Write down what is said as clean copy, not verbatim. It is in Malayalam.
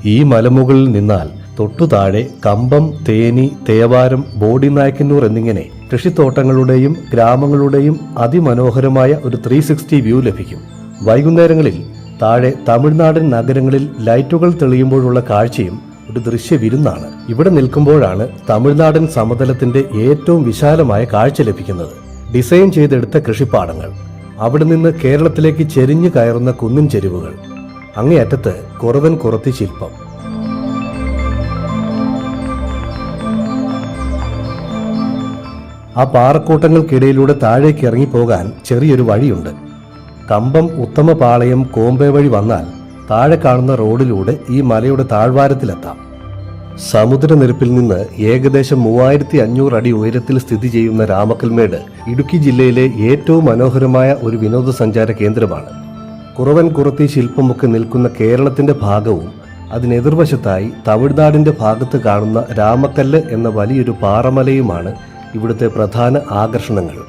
ഈ മലമുകളിൽ നിന്നാൽ തൊട്ടു താഴെ കമ്പം, തേനി, തേവാരം, ബോഡിനായ്ക്കന്നൂർ എന്നിങ്ങനെ കൃഷിത്തോട്ടങ്ങളുടെയും ഗ്രാമങ്ങളുടെയും അതിമനോഹരമായ ഒരു 360 വ്യൂ ലഭിക്കും. വൈകുന്നേരങ്ങളിൽ താഴെ തമിഴ്നാടൻ നഗരങ്ങളിൽ ലൈറ്റുകൾ തെളിയുമ്പോഴുള്ള കാഴ്ചയും ഒരു ദൃശ്യവിരുന്നാണ്. ഇവിടെ നിൽക്കുമ്പോഴാണ് തമിഴ്നാടൻ സമതലത്തിന്റെ ഏറ്റവും വിശാലമായ കാഴ്ച ലഭിക്കുന്നത്. ഡിസൈൻ ചെയ്തെടുത്ത കൃഷിപ്പാടങ്ങൾ, അവിടെ നിന്ന് കേരളത്തിലേക്ക് ചെരിഞ്ഞു കയറുന്ന കുന്നിൻ ചെരുവുകൾ, അങ്ങേയറ്റത്ത് കുറവൻ കുറത്തി ശില്പം. ആ പാറക്കൂട്ടങ്ങൾക്കിടയിലൂടെ താഴേക്ക് ഇറങ്ങിപ്പോകാൻ ചെറിയൊരു വഴിയുണ്ട്. കമ്പം ഉത്തമപാളയം കോമ്പെ വഴി വന്നാൽ താഴെ കാണുന്ന റോഡിലൂടെ ഈ മലയുടെ താഴ്വാരത്തിലെത്താം. സമുദ്രനിരപ്പിൽ നിന്ന് ഏകദേശം 3500 അടി ഉയരത്തിൽ സ്ഥിതി ചെയ്യുന്ന രാമക്കൽമേട് ഇടുക്കി ജില്ലയിലെ ഏറ്റവും മനോഹരമായ ഒരു വിനോദസഞ്ചാര കേന്ദ്രമാണ്. കുറവൻ കുറത്തി ശില്പമൊക്കെ നിൽക്കുന്ന കേരളത്തിന്റെ ഭാഗവും അതിനെതിർവശത്തായി തമിഴ്നാടിന്റെ ഭാഗത്ത് കാണുന്ന രാമക്കല്ല് എന്ന വലിയൊരു പാറമലയുമാണ് ഇവിടുത്തെ പ്രധാന ആകർഷണങ്ങൾ.